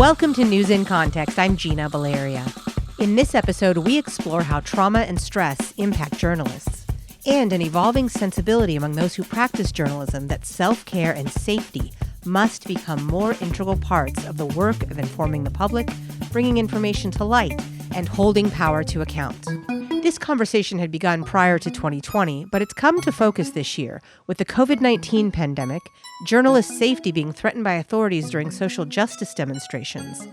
Welcome to News in Context. I'm Gina Valeria. In this episode, we explore how trauma and stress impact journalists and an evolving sensibility among those who practice journalism that self-care and safety must become more integral parts of the work of informing the public, bringing information to light, and holding power to account. This conversation had begun prior to 2020, but it's come to focus this year with the COVID-19 pandemic, journalist safety being threatened by authorities during social justice demonstrations,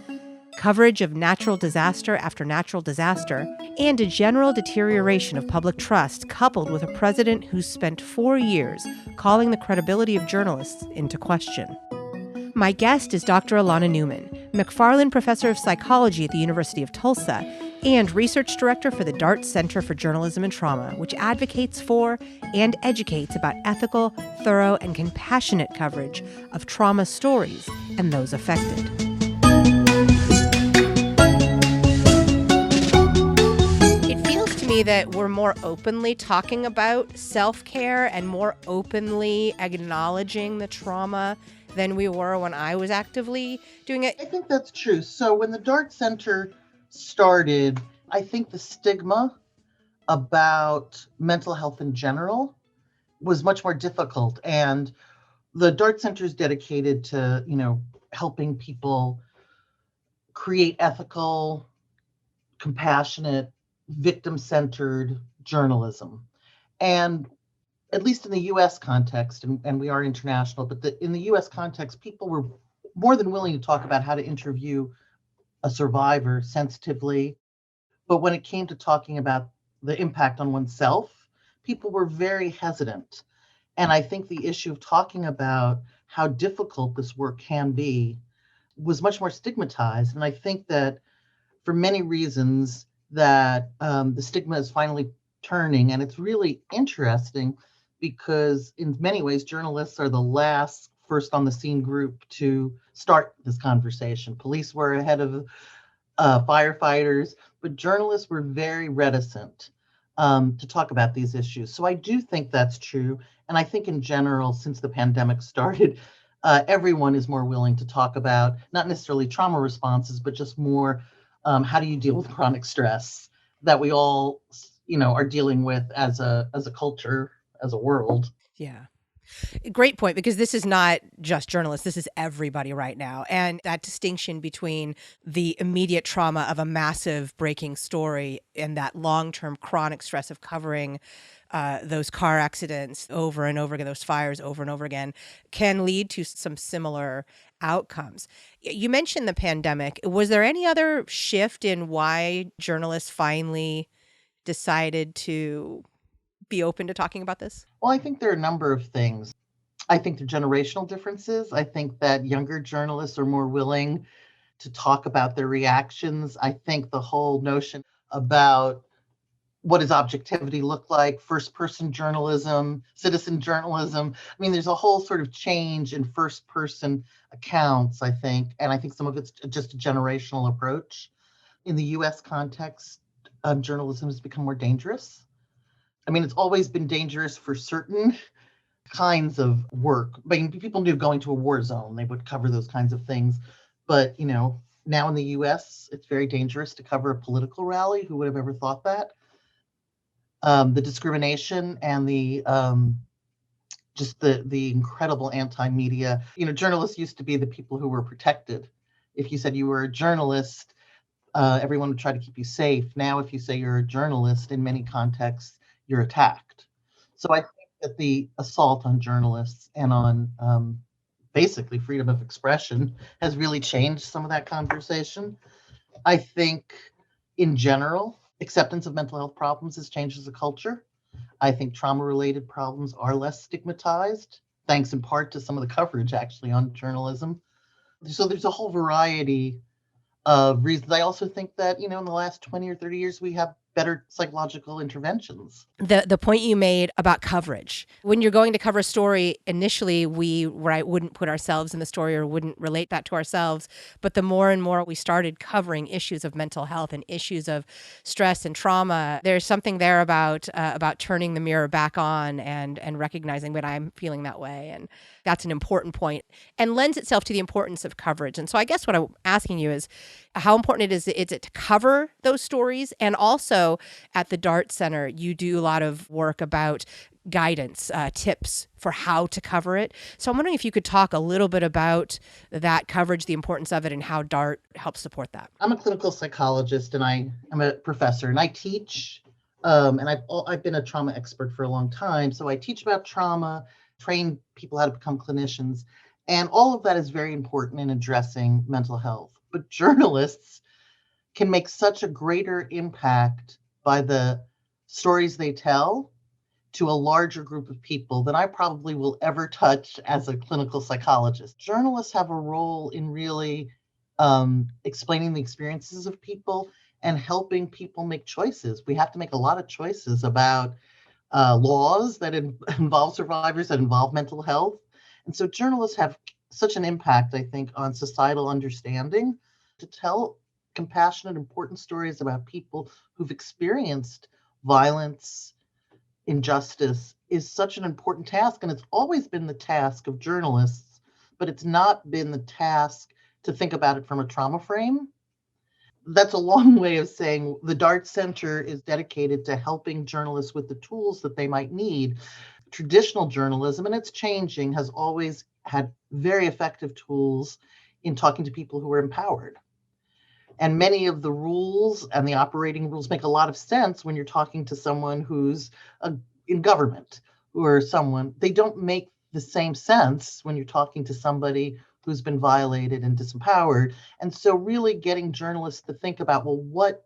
coverage of natural disaster after natural disaster, and a general deterioration of public trust coupled with a president who's spent 4 years calling the credibility of journalists into question. My guest is Dr. Elana Newman, McFarland Professor of Psychology at the University of Tulsa and Research Director for the Dart Center for Journalism and Trauma, which advocates for and educates about ethical, thorough, and compassionate coverage of trauma stories and those affected. It feels to me that we're more openly talking about self-care and more openly acknowledging the trauma than we were when I was actively doing it. I think that's true. So when the Dart Center started, I think the stigma about mental health in general was much more difficult. And the Dart Center is dedicated to, helping people create ethical, compassionate, victim-centered journalism. And at least in the U.S. context, and we are international, but in the U.S. context, people were more than willing to talk about how to interview a survivor sensitively. But when it came to talking about the impact on oneself, people were very hesitant. And I think the issue of talking about how difficult this work can be was much more stigmatized. And I think that for many reasons that the stigma is finally turning. And it's really interesting because in many ways, journalists are the first on the scene group to start this conversation. Police were ahead of firefighters, but journalists were very reticent to talk about these issues. So I do think that's true. And I think in general, since the pandemic started, everyone is more willing to talk about not necessarily trauma responses, but just more how do you deal with chronic stress that we all, are dealing with as a culture, as a world. Yeah. Great point, because this is not just journalists. This is everybody right now. And that distinction between the immediate trauma of a massive breaking story and that long-term chronic stress of covering those car accidents over and over again, those fires over and over again, can lead to some similar outcomes. You mentioned the pandemic. Was there any other shift in why journalists finally decided to be open to talking about this? Well, I think there are a number of things. I think there are generational differences. I think that younger journalists are more willing to talk about their reactions. I think the whole notion about what does objectivity look like, first-person journalism, citizen journalism. I mean, there's a whole sort of change in first-person accounts, I think. And I think some of it's just a generational approach. In the U.S. context, journalism has become more dangerous. I mean, it's always been dangerous for certain kinds of work. I mean, people knew going to a war zone, they would cover those kinds of things. But, now in the US, it's very dangerous to cover a political rally. Who would have ever thought that? The discrimination and the incredible anti-media. Journalists used to be the people who were protected. If you said you were a journalist, everyone would try to keep you safe. Now, if you say you're a journalist, in many contexts, you're attacked. So I think that the assault on journalists and on basically freedom of expression has really changed some of that conversation. I think in general, acceptance of mental health problems has changed as a culture. I think trauma-related problems are less stigmatized, thanks in part to some of the coverage actually on journalism. So there's a whole variety of reasons. I also think that, in the last 20 or 30 years, we have better psychological interventions. The point you made about coverage. When you're going to cover a story, initially we wouldn't put ourselves in the story or wouldn't relate that to ourselves. But the more and more we started covering issues of mental health and issues of stress and trauma, there's something there about turning the mirror back on and recognizing that I'm feeling that way. And that's an important point and lends itself to the importance of coverage. And so I guess what I'm asking you is how important is it to cover those stories? And also at the DART Center, you do a lot of work about guidance, tips for how to cover it. So I'm wondering if you could talk a little bit about that coverage, the importance of it, and how DART helps support that. I'm a clinical psychologist and I'm a professor and I teach, and I've been a trauma expert for a long time. So I teach about trauma, train people how to become clinicians, and all of that is very important in addressing mental health. But journalists can make such a greater impact by the stories they tell to a larger group of people than I probably will ever touch as a clinical psychologist. Journalists have a role in really explaining the experiences of people and helping people make choices. We have to make a lot of choices about laws that involve survivors, that involve mental health. And so journalists have such an impact, I think, on societal understanding to tell compassionate, important stories about people who've experienced violence, injustice is such an important task. And it's always been the task of journalists, but it's not been the task to think about it from a trauma frame. That's a long way of saying the DART Center is dedicated to helping journalists with the tools that they might need. Traditional journalism, and it's changing, has always had very effective tools in talking to people who are empowered. And many of the rules and the operating rules make a lot of sense when you're talking to someone who's in government or someone. They don't make the same sense when you're talking to somebody who's been violated and disempowered. And so really getting journalists to think about, well, what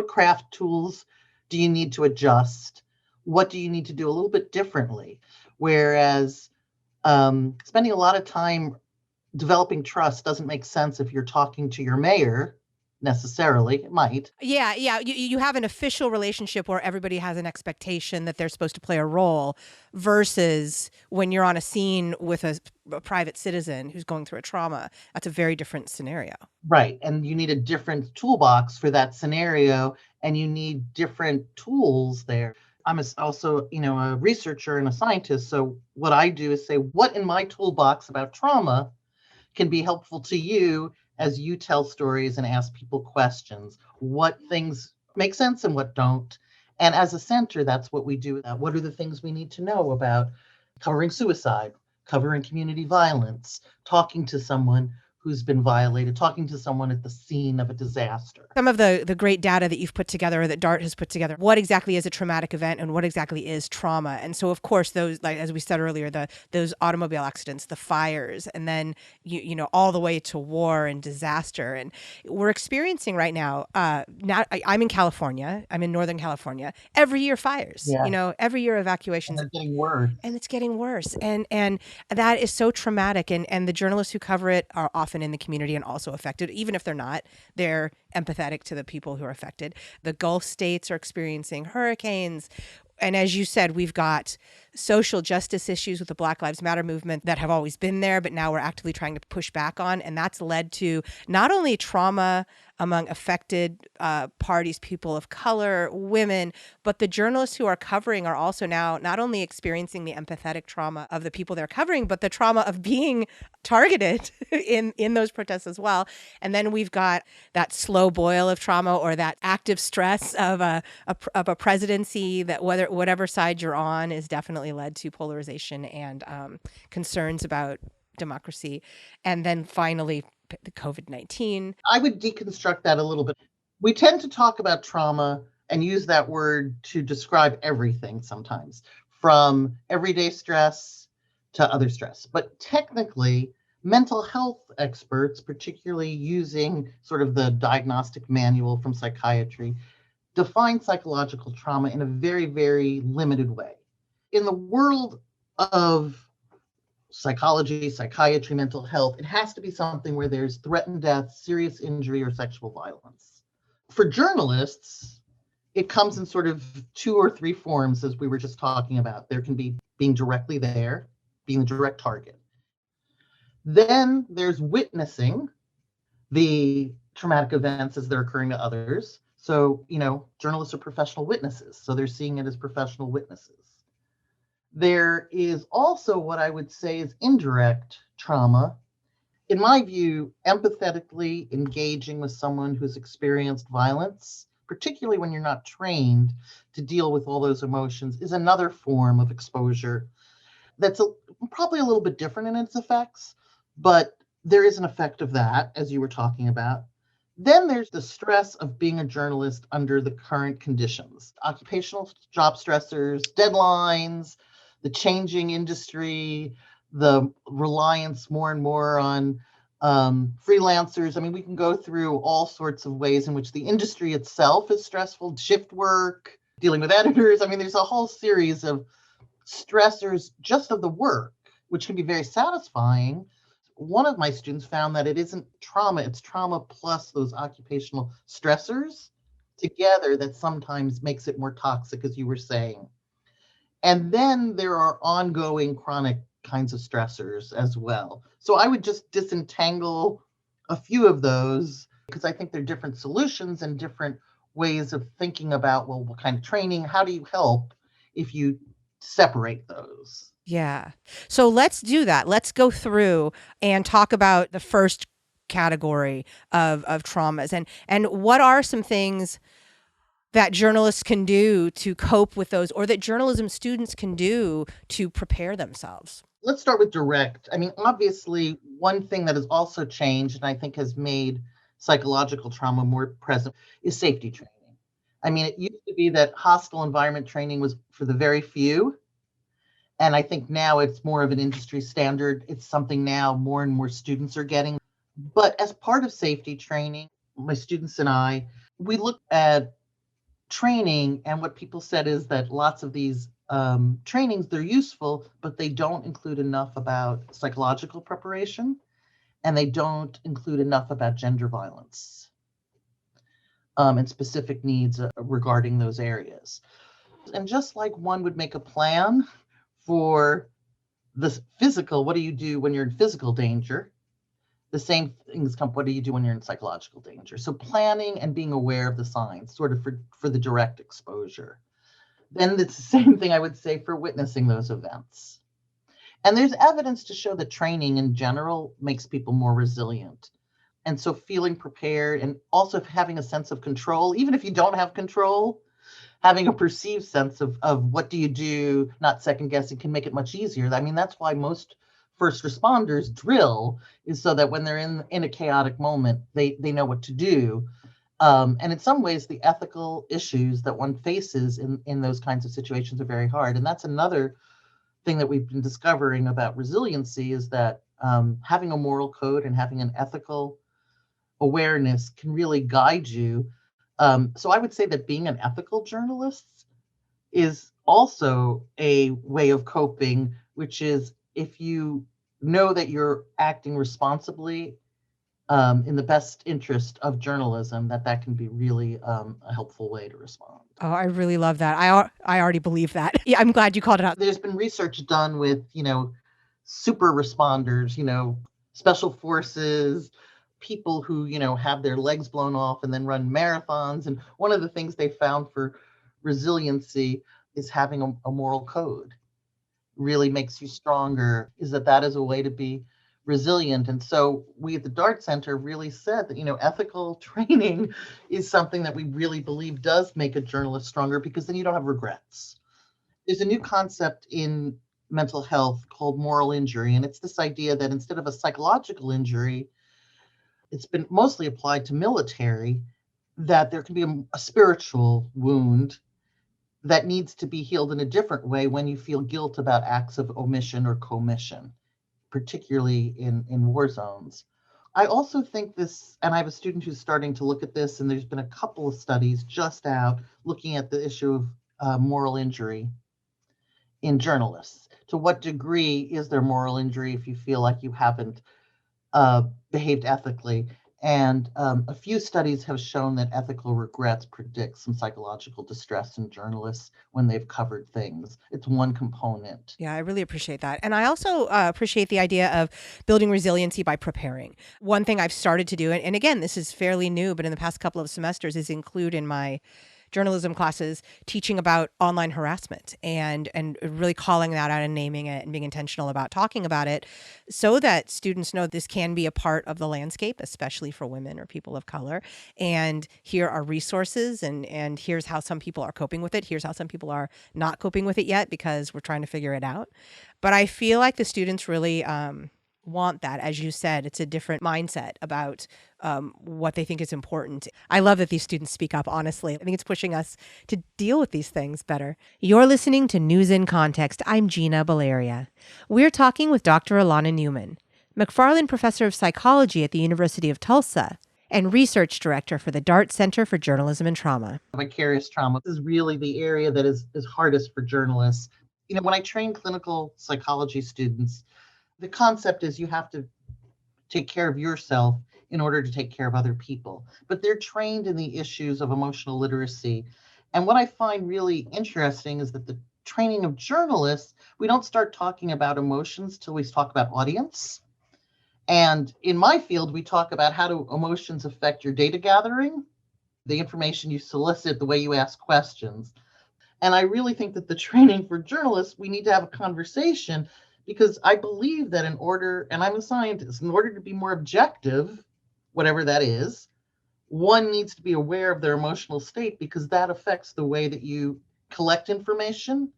craft tools do you need to adjust? What do you need to do a little bit differently? Whereas spending a lot of time developing trust doesn't make sense if you're talking to your mayor necessarily. It might. Yeah. You have an official relationship where everybody has an expectation that they're supposed to play a role versus when you're on a scene with a private citizen who's going through a trauma. That's a very different scenario. Right. And you need a different toolbox for that scenario, and you need different tools there. I'm also, a researcher and a scientist. So what I do is say, what in my toolbox about trauma can be helpful to you as you tell stories and ask people questions? What things make sense and what don't? And as a center, that's what we do. What are the things we need to know about covering suicide, covering community violence, talking to someone who's been violated, talking to someone at the scene of a disaster? Some of the great data that you've put together, or that DART has put together, what exactly is a traumatic event and what exactly is trauma? And so, of course, those, like as we said earlier, those automobile accidents, the fires, and then all the way to war and disaster. And we're experiencing right now. I'm in California. I'm in Northern California. Every year fires. Yeah. Every year And evacuations. they're getting worse. And it's getting worse. And that is so traumatic. And the journalists who cover it are often in the community and also affected. Even if they're not, they're empathetic to the people who are affected. The Gulf states are experiencing hurricanes. And as you said, we've got social justice issues with the Black Lives Matter movement that have always been there, but now we're actively trying to push back on. And that's led to not only trauma among affected parties, people of color, women, but the journalists who are covering are also now not only experiencing the empathetic trauma of the people they're covering, but the trauma of being targeted in those protests as well. And then we've got that slow boil of trauma, or that active stress of a presidency that whatever side you're on is definitely led to polarization and concerns about democracy. And then finally, the COVID-19. I would deconstruct that a little bit. We tend to talk about trauma and use that word to describe everything sometimes, from everyday stress to other stress. But technically, mental health experts, particularly using sort of the diagnostic manual from psychiatry, define psychological trauma in a very, very limited way. In the world of psychology, psychiatry, mental health, it has to be something where there's threatened death, serious injury, or sexual violence. For journalists, It comes in sort of 2 or 3 forms, as we were just talking about. There can be being directly there, being the direct target. Then there's witnessing the traumatic events as they're occurring to others. So, journalists are professional witnesses, so they're seeing it as professional witnesses. There is also what I would say is indirect trauma. In my view, empathetically engaging with someone who's experienced violence, particularly when you're not trained to deal with all those emotions, is another form of exposure that's probably a little bit different in its effects, but there is an effect of that, as you were talking about. Then there's the stress of being a journalist under the current conditions, occupational job stressors, deadlines, the changing industry, the reliance more and more on freelancers. I mean, we can go through all sorts of ways in which the industry itself is stressful, shift work, dealing with editors. I mean, there's a whole series of stressors just of the work, which can be very satisfying. One of my students found that it isn't trauma, it's trauma plus those occupational stressors together that sometimes makes it more toxic, as you were saying. And then there are ongoing chronic kinds of stressors as well. So I would just disentangle a few of those because I think they're different solutions and different ways of thinking about, well, what kind of training, how do you help if you separate those? Yeah. So let's do that. Let's go through and talk about the first category of traumas, and what are some things that journalists can do to cope with those, or that journalism students can do to prepare themselves. Let's start with direct. I mean, obviously, one thing that has also changed and I think has made psychological trauma more present is safety training. I mean, it used to be that hostile environment training was for the very few. And I think now it's more of an industry standard. It's something now more and more students are getting. But as part of safety training, my students and I, we look at training, and what people said is that lots of these trainings, they're useful, but they don't include enough about psychological preparation, and they don't include enough about gender violence and specific needs regarding those areas. And just like one would make a plan for the physical, what do you do when you're in physical danger? The same things come, what do you do when you're in psychological danger? So planning and being aware of the signs, sort of for the direct exposure. Then it's the same thing I would say for witnessing those events. And there's evidence to show that training in general makes people more resilient. And so feeling prepared and also having a sense of control, even if you don't have control, having a perceived sense of what do you do, not second guessing, can make it much easier. I mean, that's why most first responders drill, is so that when they're in a chaotic moment, they know what to do. And in some ways, the ethical issues that one faces in those kinds of situations are very hard. And that's another thing that we've been discovering about resiliency, is that having a moral code and having an ethical awareness can really guide you. So I would say that being an ethical journalist is also a way of coping, which is if you know that you're acting responsibly in the best interest of journalism, that can be really a helpful way to respond. Oh, I really love that. I already believe that. Yeah, I'm glad you called it out. There's been research done with, super responders, special forces, people who, have their legs blown off and then run marathons. And one of the things they found for resiliency is having a moral code really makes you stronger, is that is a way to be resilient. And so we at the Dart Center really said that, ethical training is something that we really believe does make a journalist stronger, because then you don't have regrets. There's a new concept in mental health called moral injury, and it's this idea that instead of a psychological injury, it's been mostly applied to military, that there can be a spiritual wound that needs to be healed in a different way when you feel guilt about acts of omission or commission, particularly in war zones. I also think this, and I have a student who's starting to look at this, and there's been a couple of studies just out looking at the issue of moral injury in journalists. To what degree is there moral injury if you feel like you haven't behaved ethically? And a few studies have shown that ethical regrets predict some psychological distress in journalists when they've covered things. It's one component. Yeah, I really appreciate that. And I also appreciate the idea of building resiliency by preparing. One thing I've started to do, and again, this is fairly new, but in the past couple of semesters, is include in my journalism classes teaching about online harassment and really calling that out and naming it and being intentional about talking about it so that students know this can be a part of the landscape, especially for women or people of color. And here are resources, and here's how some people are coping with it. Here's how some people are not coping with it yet because we're trying to figure it out. But I feel like the students really want that. As you said, it's a different mindset about what they think is important. I love that these students speak up, honestly. I think it's pushing us to deal with these things better. You're listening to News in Context. I'm Gina Valeria. We're talking with Dr. Elana Newman, McFarland Professor of Psychology at the University of Tulsa and Research Director for the Dart Center for Journalism and Trauma. Vicarious trauma is really the area that is hardest for journalists. When I train clinical psychology students, the concept is you have to take care of yourself in order to take care of other people. But they're trained in the issues of emotional literacy. And what I find really interesting is that the training of journalists, we don't start talking about emotions till we talk about audience. And in my field, we talk about how do emotions affect your data gathering, the information you solicit, the way you ask questions. And I really think that the training for journalists, we need to have a conversation because I believe that in order, and I'm a scientist, in order to be more objective, whatever that is, one needs to be aware of their emotional state because that affects the way that you collect information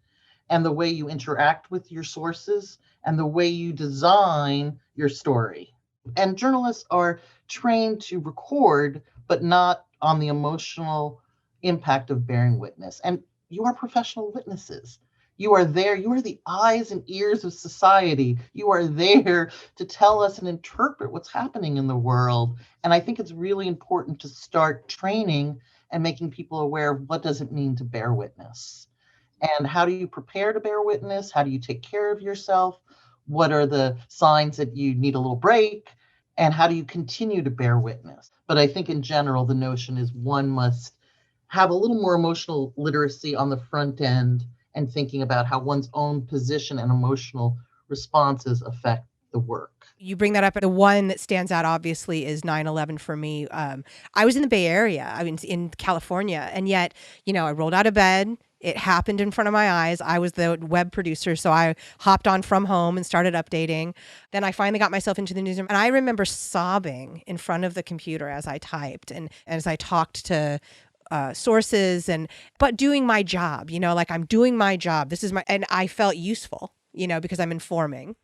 and the way you interact with your sources and the way you design your story. And journalists are trained to record, but not on the emotional impact of bearing witness. And you are professional witnesses. You are there. You are the eyes and ears of society. You are there to tell us and interpret what's happening in the world. And I think it's really important to start training and making people aware of what does it mean to bear witness. And how do you prepare to bear witness? How do you take care of yourself? What are the signs that you need a little break? And how do you continue to bear witness? But I think in general, the notion is one must have a little more emotional literacy on the front end and thinking about how one's own position and emotional responses affect the work. You bring that up. The one that stands out, obviously, is 9/11 for me. I was in the Bay Area. I mean, in California. And yet, I rolled out of bed. It happened in front of my eyes. I was the web producer, so I hopped on from home and started updating. Then I finally got myself into the newsroom. And I remember sobbing in front of the computer as I typed and as I talked to sources but doing my job, like I'm doing my job. And I felt useful, because I'm informing,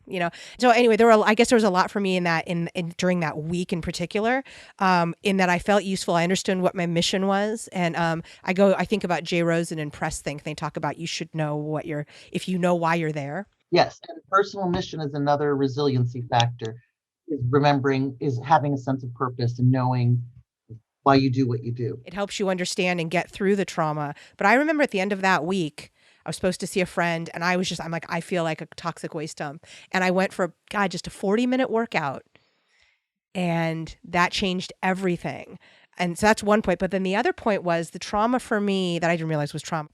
So anyway, I guess there was a lot for me in that, in during that week in particular, in that I felt useful. I understood what my mission was. And I think about Jay Rosen and Press Think. They talk about you should know if you know why you're there. Yes, and personal mission is another resiliency factor, is having a sense of purpose and knowing why you do what you do. It helps you understand and get through the trauma. But I remember at the end of that week, I was supposed to see a friend and I'm like, I feel like a toxic waste dump. And I went for, just a 40-minute workout. And that changed everything. And so that's one point. But then the other point was the trauma for me that I didn't realize was trauma.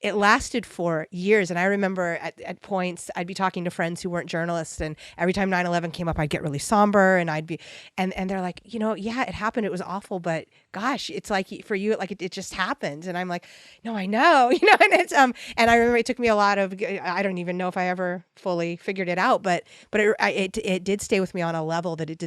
It lasted for years. And I remember at points I'd be talking to friends who weren't journalists. And every time 9/11 came up, I'd get really somber and and they're like, yeah, it happened. It was awful. But gosh, it's like for you, it just happened. And I'm like, no, I know, and it's, and I remember it took me a lot of, I don't even know if I ever fully figured it out, but it did stay with me on a level that it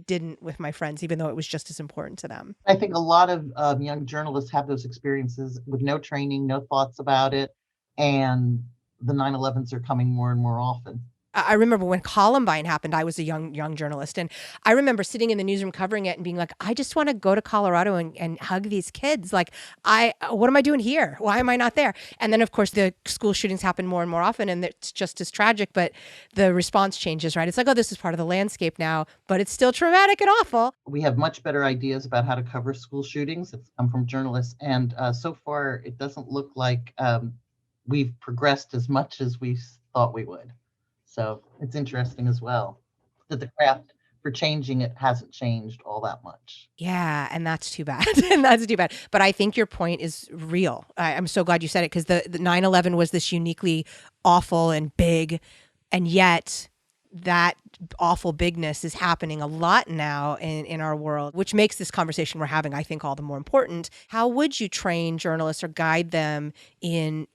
didn't with my friends, even though it was just as important to them. I think a lot of young journalists have those experiences with no training, no thoughts about it, and the 9/11s are coming more and more often. I remember when Columbine happened, I was a young journalist. And I remember sitting in the newsroom covering it and being like, I just want to go to Colorado and hug these kids. Like, what am I doing here? Why am I not there? And then, of course, the school shootings happen more and more often, and it's just as tragic, but the response changes, right? It's like, oh, this is part of the landscape now, but it's still traumatic and awful. We have much better ideas about how to cover school shootings. I'm from journalists, and so far, it doesn't look like we've progressed as much as we thought we would. So it's interesting as well that the craft for changing it hasn't changed all that much. Yeah, and that's too bad. And that's too bad. But I think your point is real. I'm so glad you said it because the 9/11 was this uniquely awful and big, and yet that awful bigness is happening a lot now in our world, which makes this conversation we're having, I think, all the more important. How would you train journalists or guide them in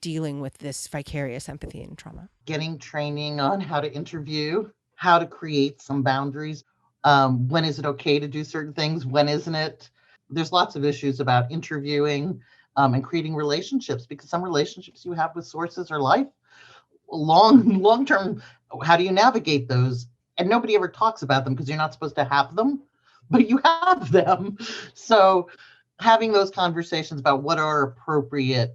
dealing with this vicarious empathy and trauma? Getting training on how to interview, how to create some boundaries. When is it okay to do certain things? When isn't it? There's lots of issues about interviewing and creating relationships, because some relationships you have with sources are long term. How do you navigate those? And nobody ever talks about them because you're not supposed to have them, but you have them. So having those conversations about what are appropriate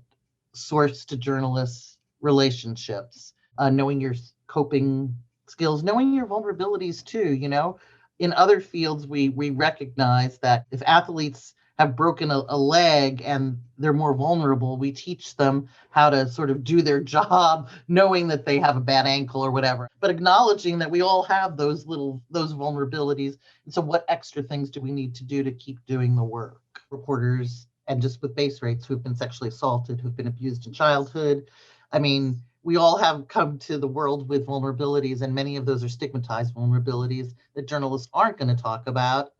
source to journalists relationships, knowing your coping skills, knowing your vulnerabilities too. In other fields, we recognize that if athletes have broken a leg and they're more vulnerable, we teach them how to sort of do their job, knowing that they have a bad ankle or whatever, but acknowledging that we all have those vulnerabilities. And so what extra things do we need to do to keep doing the work? Reporters, and just with base rates, who've been sexually assaulted, who've been abused in childhood. I mean, we all have come to the world with vulnerabilities, and many of those are stigmatized vulnerabilities that journalists aren't going to talk about.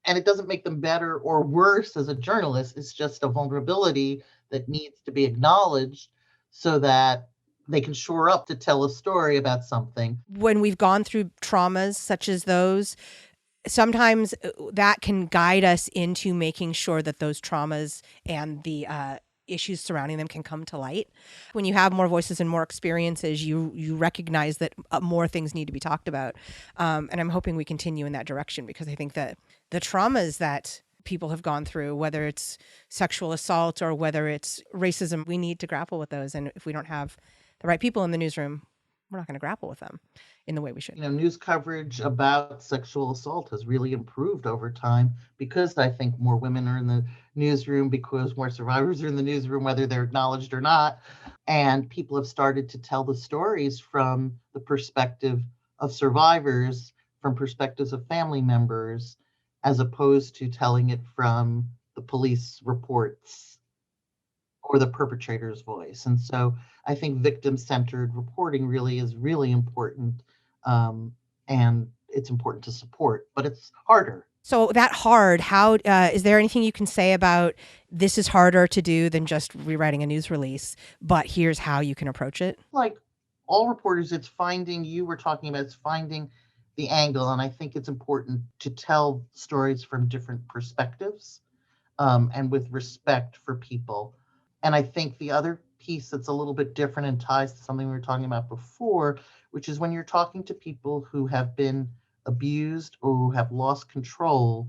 And it doesn't make them better or worse as a journalist. It's just a vulnerability that needs to be acknowledged so that they can shore up to tell a story about something. When we've gone through traumas such as those, sometimes that can guide us into making sure that those traumas and the issues surrounding them can come to light. When you have more voices and more experiences, you recognize that more things need to be talked about. And I'm hoping we continue in that direction, because I think that the traumas that people have gone through, whether it's sexual assault or whether it's racism, we need to grapple with those. And if we don't have the right people in the newsroom, we're not going to grapple with them in the way we should. News coverage about sexual assault has really improved over time because I think more women are in the newsroom, because more survivors are in the newsroom, whether they're acknowledged or not. And people have started to tell the stories from the perspective of survivors, from perspectives of family members, as opposed to telling it from the police reports or the perpetrator's voice. And so I think victim-centered reporting really is really important, and it's important to support, but it's harder. So that hard, how is there anything you can say about this is harder to do than just rewriting a news release, but here's how you can approach it? Like all reporters, it's finding, you were talking about, it's finding the angle. And I think it's important to tell stories from different perspectives, and with respect for people. And I think the other piece that's a little bit different and ties to something we were talking about before, which is when you're talking to people who have been abused or who have lost control,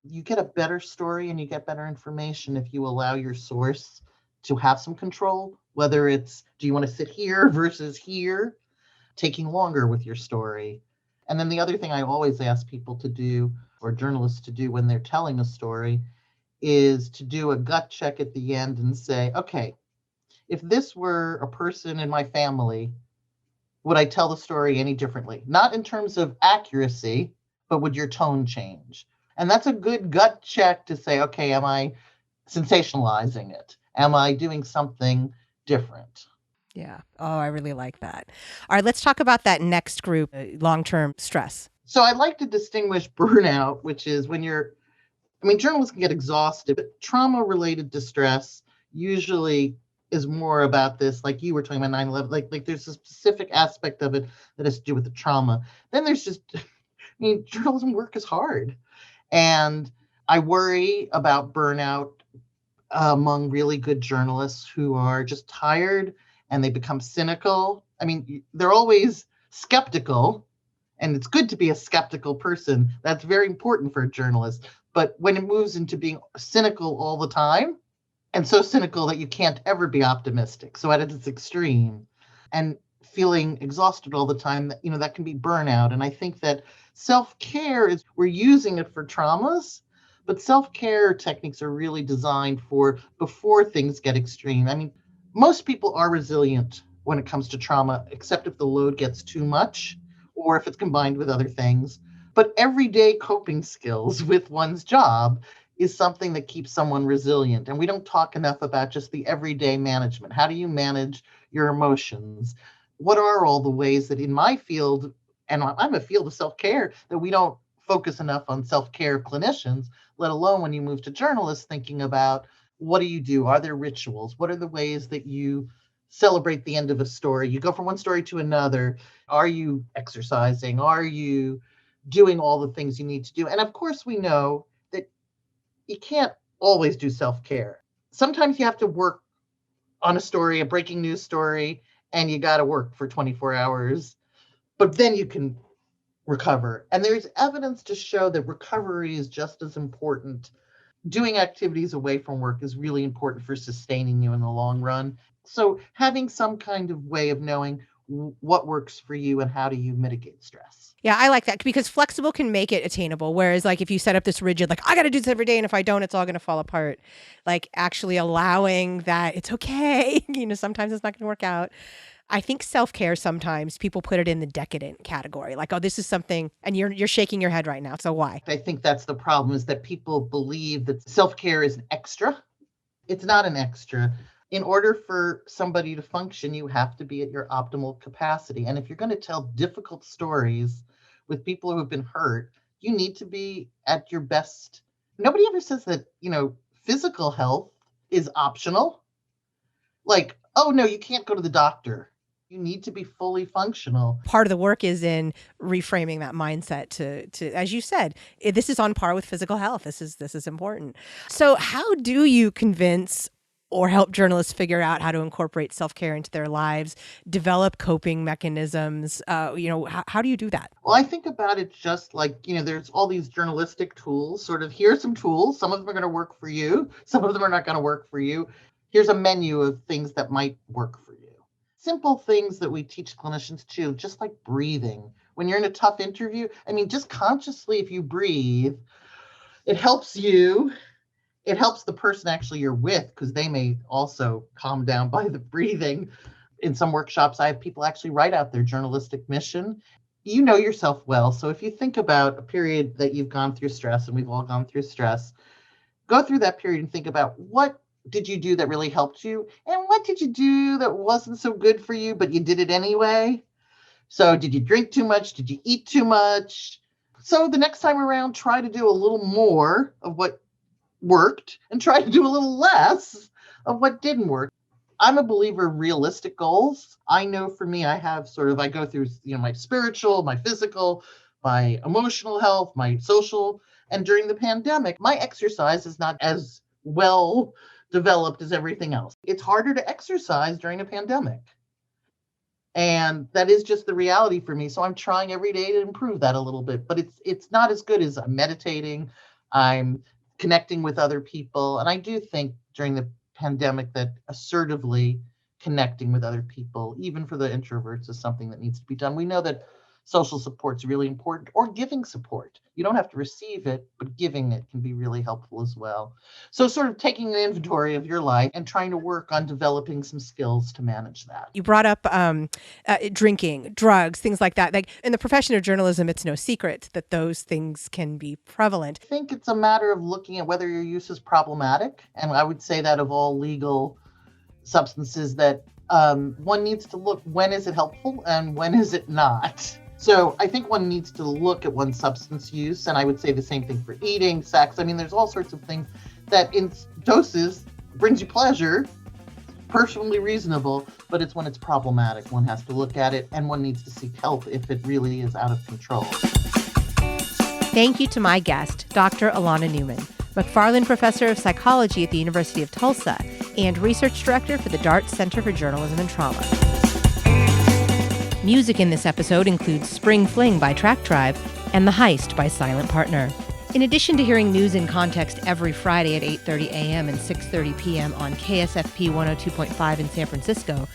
you get a better story and you get better information if you allow your source to have some control, whether it's, do you want to sit here versus here, taking longer with your story. And then the other thing I always ask people to do, or journalists to do when they're telling a story, is to do a gut check at the end and say, okay, if this were a person in my family, would I tell the story any differently? Not in terms of accuracy, but would your tone change? And that's a good gut check to say, okay, am I sensationalizing it? Am I doing something different? Yeah. Oh, I really like that. All right, let's talk about that next group, long-term stress. So I like to distinguish burnout, which is when journalists can get exhausted, but trauma-related distress usually is more about this, like you were talking about 9/11, like there's a specific aspect of it that has to do with the trauma. Then there's just, journalism work is hard. And I worry about burnout among really good journalists who are just tired and they become cynical. They're always skeptical, and it's good to be a skeptical person. That's very important for a journalist. But when it moves into being cynical all the time, and so cynical that you can't ever be optimistic, so at its extreme, and feeling exhausted all the time, that can be burnout. And I think that self-care is, we're using it for traumas, but self-care techniques are really designed for before things get extreme. Most people are resilient when it comes to trauma, except if the load gets too much or if it's combined with other things. But everyday coping skills with one's job is something that keeps someone resilient. And we don't talk enough about just the everyday management. How do you manage your emotions? What are all the ways that in my field, and I'm a field of self-care, that we don't focus enough on self-care clinicians, let alone when you move to journalists, thinking about what do you do? Are there rituals? What are the ways that you celebrate the end of a story? You go from one story to another. Are you exercising? Are you doing all the things you need to do? And of course, we know that you can't always do self-care. Sometimes you have to work on a story, a breaking news story, and you got to work for 24 hours, but then you can recover. And there's evidence to show that recovery is just as important. Doing activities away from work is really important for sustaining you in the long run. So having some kind of way of knowing what works for you and how do you mitigate stress. Yeah, I like that because flexible can make it attainable. Whereas, like, if you set up this rigid, like, I got to do this every day, and if I don't, it's all going to fall apart. Like, actually allowing that it's okay. Sometimes it's not going to work out. I think self-care, sometimes people put it in the decadent category. Like, oh, this is something, and you're shaking your head right now. So why? I think that's the problem, is that people believe that self-care is an extra. It's not an extra. In order for somebody to function, you have to be at your optimal capacity. And if you're going to tell difficult stories with people who have been hurt, you need to be at your best. Nobody ever says that, physical health is optional. Like, oh no, you can't go to the doctor. You need to be fully functional. Part of the work is in reframing that mindset to as you said, this is on par with physical health. This is important. So how do you convince or help journalists figure out how to incorporate self-care into their lives, develop coping mechanisms? How do you do that? Well, I think about it just like, there's all these journalistic tools, sort of, here's some tools. Some of them are going to work for you. Some of them are not going to work for you. Here's a menu of things that might work for you. Simple things that we teach clinicians too, just like breathing. When you're in a tough interview, just consciously, if you breathe, it helps you. It helps the person actually you're with, because they may also calm down by the breathing. In some workshops, I have people actually write out their journalistic mission. You know yourself well. So if you think about a period that you've gone through stress, and we've all gone through stress, go through that period and think about what did you do that really helped you? And what did you do that wasn't so good for you, but you did it anyway? So did you drink too much? Did you eat too much? So the next time around, try to do a little more of what worked and try to do a little less of what didn't work. I'm a believer in realistic goals. I know for me, I go through, my spiritual, my physical, my emotional health, my social. And during the pandemic, my exercise is not as well developed as everything else. It's harder to exercise during a pandemic. And that is just the reality for me. So I'm trying every day to improve that a little bit, but it's not as good as I'm meditating. I'm connecting with other people. And I do think during the pandemic that assertively connecting with other people, even for the introverts, is something that needs to be done. We know that social support is really important, or giving support. You don't have to receive it, but giving it can be really helpful as well. So sort of taking an inventory of your life and trying to work on developing some skills to manage that. You brought up drinking, drugs, things like that. Like in the profession of journalism, it's no secret that those things can be prevalent. I think it's a matter of looking at whether your use is problematic. And I would say that of all legal substances, that one needs to look, when is it helpful and when is it not? So I think one needs to look at one's substance use, and I would say the same thing for eating, sex. There's all sorts of things that in doses brings you pleasure, perfectly reasonable, but it's when it's problematic. One has to look at it, and one needs to seek help if it really is out of control. Thank you to my guest, Dr. Elana Newman, McFarland Professor of Psychology at the University of Tulsa and Research Director for the Dart Center for Journalism and Trauma. Music in this episode includes Spring Fling by Track Tribe and The Heist by Silent Partner. In addition to hearing News in Context every Friday at 8:30 a.m. and 6:30 p.m. on KSFP 102.5 in San Francisco,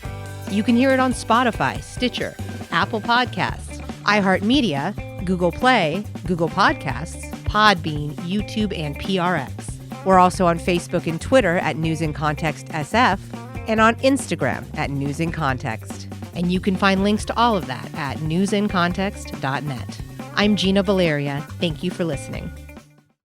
you can hear it on Spotify, Stitcher, Apple Podcasts, iHeartMedia, Google Play, Google Podcasts, Podbean, YouTube, and PRX. We're also on Facebook and Twitter at News in Context SF and on Instagram at News in Context. And you can find links to all of that at newsincontext.net. I'm Gina Valeria. Thank you for listening.